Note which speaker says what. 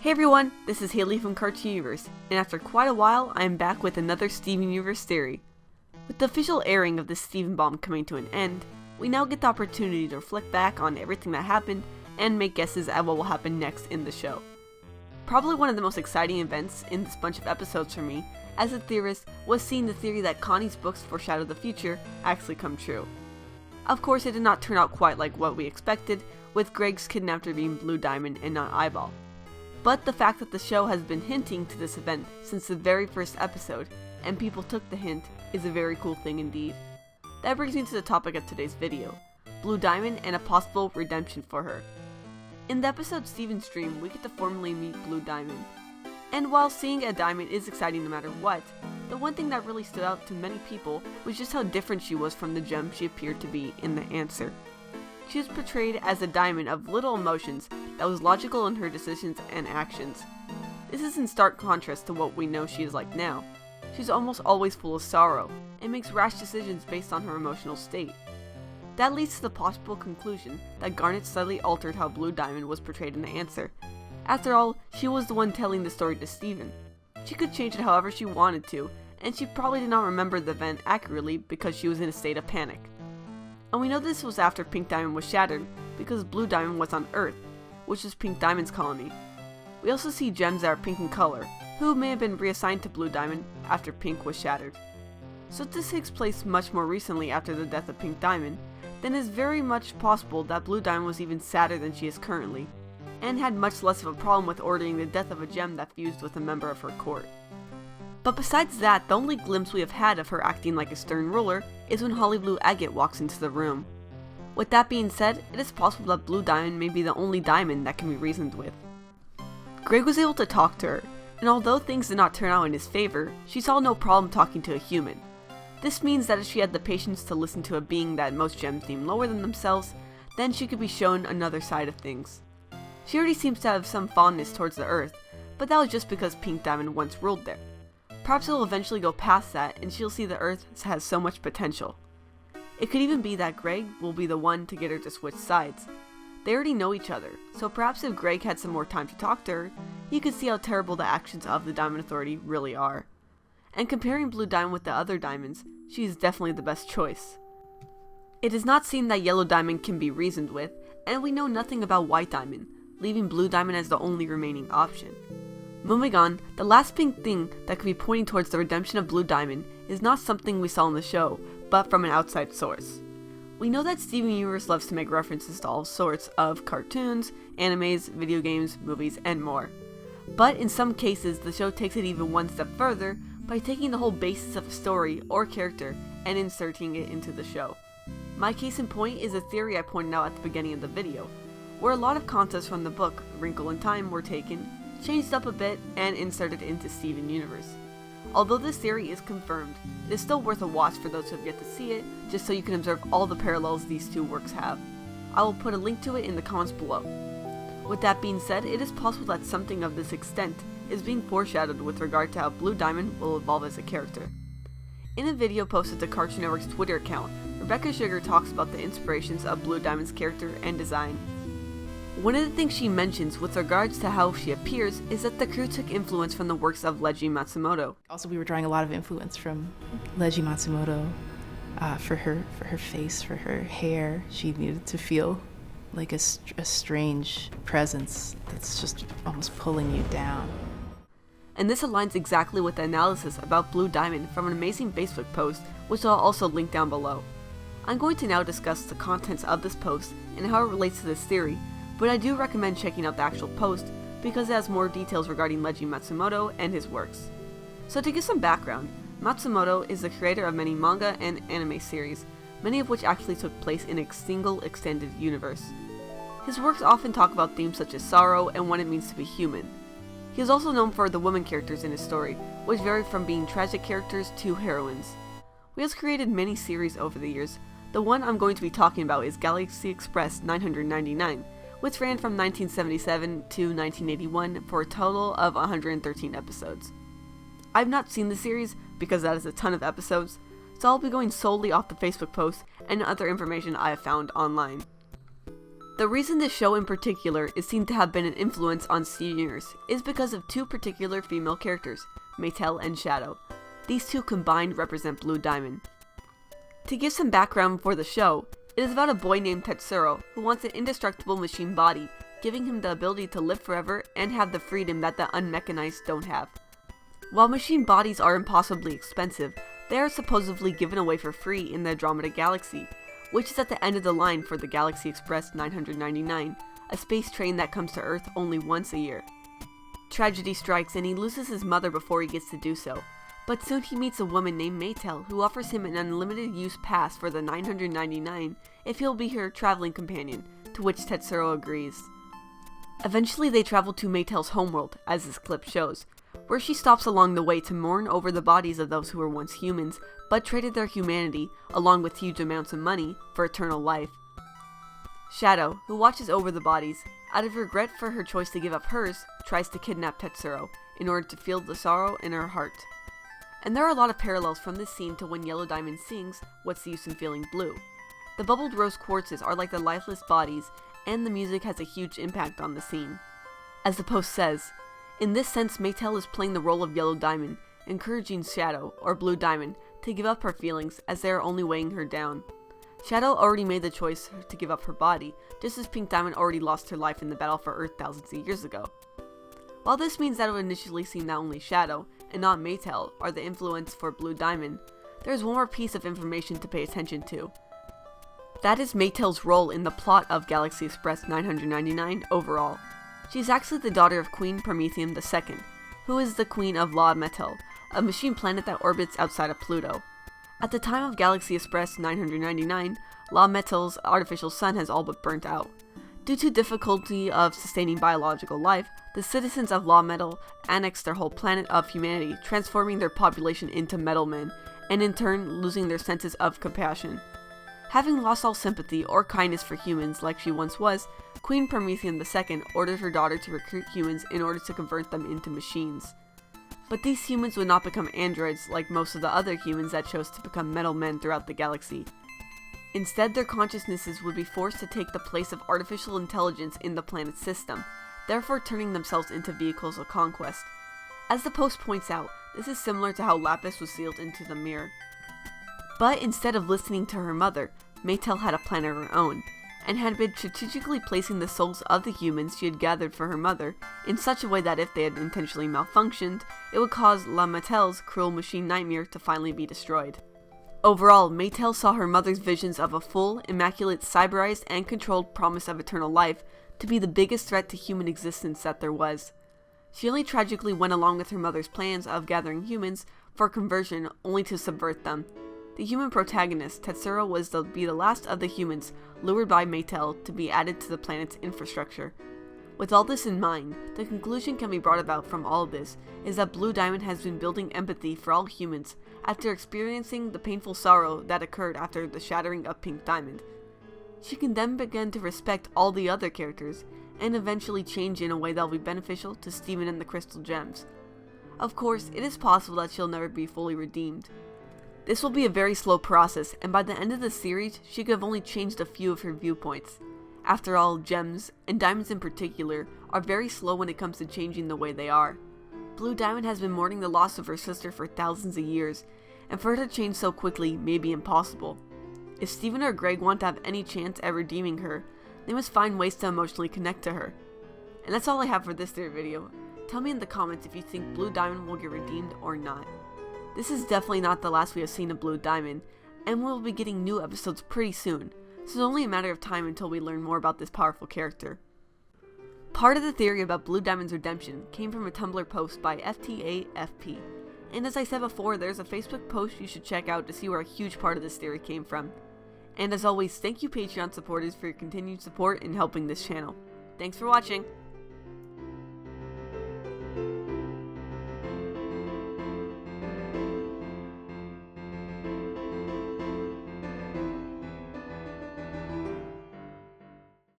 Speaker 1: Hey everyone, this is Haley from Cartoon Universe, and after quite a while, I am back with another Steven Universe theory. With the official airing of this Steven bomb coming to an end, we now get the opportunity to reflect back on everything that happened and make guesses at what will happen next in the show. Probably one of the most exciting events in this bunch of episodes for me, as a theorist, was seeing the theory that Connie's books foreshadow the future actually come true. Of course, it did not turn out quite like what we expected, with Greg's kidnapper being Blue Diamond and not Eyeball. But the fact that the show has been hinting to this event since the very first episode, and people took the hint, is a very cool thing indeed. That brings me to the topic of today's video, Blue Diamond and a possible redemption for her. In the episode Steven's Dream, we get to formally meet Blue Diamond. And while seeing a diamond is exciting no matter what, the one thing that really stood out to many people was just how different she was from the gem she appeared to be in the answer. She was portrayed as a diamond of little emotions that was logical in her decisions and actions. This is in stark contrast to what we know she is like now. She's almost always full of sorrow, and makes rash decisions based on her emotional state. That leads to the possible conclusion that Garnet slightly altered how Blue Diamond was portrayed in the answer. After all, she was the one telling the story to Steven. She could change it however she wanted to, and she probably did not remember the event accurately because she was in a state of panic. And we know this was after Pink Diamond was shattered, because Blue Diamond was on Earth, which is Pink Diamond's colony. We also see gems that are pink in color, who may have been reassigned to Blue Diamond after Pink was shattered. So if this takes place much more recently after the death of Pink Diamond, then it is very much possible that Blue Diamond was even sadder than she is currently, and had much less of a problem with ordering the death of a gem that fused with a member of her court. But besides that, the only glimpse we have had of her acting like a stern ruler is when Holly Blue Agate walks into the room. With that being said, it is possible that Blue Diamond may be the only diamond that can be reasoned with. Greg was able to talk to her, and although things did not turn out in his favor, she saw no problem talking to a human. This means that if she had the patience to listen to a being that most gems deem lower than themselves, then she could be shown another side of things. She already seems to have some fondness towards the Earth, but that was just because Pink Diamond once ruled there. Perhaps it will eventually go past that, and she'll see the Earth has so much potential. It could even be that Greg will be the one to get her to switch sides. They already know each other, so perhaps if Greg had some more time to talk to her, he could see how terrible the actions of the Diamond Authority really are. And comparing Blue Diamond with the other diamonds, she is definitely the best choice. It does not seem that Yellow Diamond can be reasoned with, and we know nothing about White Diamond, leaving Blue Diamond as the only remaining option. Moving on, the last pink thing that could be pointing towards the redemption of Blue Diamond is not something we saw in the show, but from an outside source. We know that Steven Universe loves to make references to all sorts of cartoons, animes, video games, movies, and more. But in some cases, the show takes it even one step further by taking the whole basis of a story or character and inserting it into the show. My case in point is a theory I pointed out at the beginning of the video, where a lot of concepts from the book Wrinkle in Time were taken, changed up a bit, and inserted into Steven Universe. Although this theory is confirmed, it is still worth a watch for those who have yet to see it, just so you can observe all the parallels these two works have. I will put a link to it in the comments below. With that being said, it is possible that something of this extent is being foreshadowed with regard to how Blue Diamond will evolve as a character. In a video posted to Cartoon Network's Twitter account, Rebecca Sugar talks about the inspirations of Blue Diamond's character and design. One of the things she mentions with regards to how she appears is that the crew took influence from the works of Leiji Matsumoto.
Speaker 2: Also, we were drawing a lot of influence from Leiji Matsumoto for her face, for her hair. She needed to feel like a strange presence that's just almost pulling you down.
Speaker 1: And this aligns exactly with the analysis about Blue Diamond from an amazing Facebook post, which I'll also link down below. I'm going to now discuss the contents of this post and how it relates to this theory, but I do recommend checking out the actual post because it has more details regarding Leiji Matsumoto and his works. So to give some background, Matsumoto is the creator of many manga and anime series, many of which actually took place in a single extended universe. His works often talk about themes such as sorrow and what it means to be human. He is also known for the women characters in his story, which vary from being tragic characters to heroines. He has created many series over the years. The one I'm going to be talking about is Galaxy Express 999, which ran from 1977 to 1981 for a total of 113 episodes. I've not seen the series because that is a ton of episodes, so I'll be going solely off the Facebook post and other information I have found online. The reason this show in particular is seen to have been an influence on Steven Universe is because of two particular female characters, Maytel and Shadow. These two combined represent Blue Diamond. To give some background for the show, it is about a boy named Tetsuro who wants an indestructible machine body, giving him the ability to live forever and have the freedom that the unmechanized don't have. While machine bodies are impossibly expensive, they are supposedly given away for free in the Andromeda Galaxy, which is at the end of the line for the Galaxy Express 999, a space train that comes to Earth only once a year. Tragedy strikes and he loses his mother before he gets to do so, but soon he meets a woman named Maytel who offers him an unlimited use pass for the 999 if he'll be her traveling companion, to which Tetsuro agrees. Eventually they travel to Maytel's homeworld, as this clip shows, where she stops along the way to mourn over the bodies of those who were once humans, but traded their humanity, along with huge amounts of money, for eternal life. Shadow, who watches over the bodies, out of regret for her choice to give up hers, tries to kidnap Tetsuro, in order to feel the sorrow in her heart. And there are a lot of parallels from this scene to when Yellow Diamond sings, "What's the Use in Feeling Blue?" The bubbled rose quartzes are like the lifeless bodies, and the music has a huge impact on the scene. As the post says, in this sense Maytel is playing the role of Yellow Diamond, encouraging Shadow, or Blue Diamond, to give up her feelings as they are only weighing her down. Shadow already made the choice to give up her body, just as Pink Diamond already lost her life in the battle for Earth thousands of years ago. While this means that it would initially seem that only Shadow, and not Maytel, are the influence for Blue Diamond, there is one more piece of information to pay attention to. That is Maytel's role in the plot of Galaxy Express 999 overall. She is actually the daughter of Queen Prometheum II, who is the queen of La Metal, a machine planet that orbits outside of Pluto. At the time of Galaxy Express 999, La Metal's artificial sun has all but burnt out. Due to difficulty of sustaining biological life, the citizens of La Metal annexed their whole planet of humanity, transforming their population into metal men, and in turn losing their senses of compassion. Having lost all sympathy or kindness for humans like she once was, Queen Prometheum II ordered her daughter to recruit humans in order to convert them into machines. But these humans would not become androids like most of the other humans that chose to become metal men throughout the galaxy. Instead, their consciousnesses would be forced to take the place of artificial intelligence in the planet's system, therefore turning themselves into vehicles of conquest. As the post points out, this is similar to how Lapis was sealed into the mirror. But instead of listening to her mother, Maytel had a plan of her own, and had been strategically placing the souls of the humans she had gathered for her mother in such a way that if they had intentionally malfunctioned, it would cause La Metel's cruel machine nightmare to finally be destroyed. Overall, Maytel saw her mother's visions of a full, immaculate, cyberized, and controlled promise of eternal life to be the biggest threat to human existence that there was. She only tragically went along with her mother's plans of gathering humans for conversion only to subvert them. The human protagonist, Tetsuro, was to be the last of the humans lured by Maytel to be added to the planet's infrastructure. With all this in mind, the conclusion can be brought about from all of this is that Blue Diamond has been building empathy for all humans after experiencing the painful sorrow that occurred after the shattering of Pink Diamond. She can then begin to respect all the other characters, and eventually change in a way that will be beneficial to Steven and the Crystal Gems. Of course, it is possible that she'll never be fully redeemed. This will be a very slow process, and by the end of the series, she could have only changed a few of her viewpoints. After all, gems, and diamonds in particular, are very slow when it comes to changing the way they are. Blue Diamond has been mourning the loss of her sister for thousands of years, and for her to change so quickly may be impossible. If Steven or Greg want to have any chance at redeeming her, they must find ways to emotionally connect to her. And that's all I have for this theory video. Tell me in the comments if you think Blue Diamond will get redeemed or not. This is definitely not the last we have seen of Blue Diamond, and we'll be getting new episodes pretty soon, so it's only a matter of time until we learn more about this powerful character. Part of the theory about Blue Diamond's redemption came from a Tumblr post by FTAFP, and as I said before, there's a Facebook post you should check out to see where a huge part of this theory came from. And as always, thank you Patreon supporters for your continued support in helping this channel. Thanks for watching!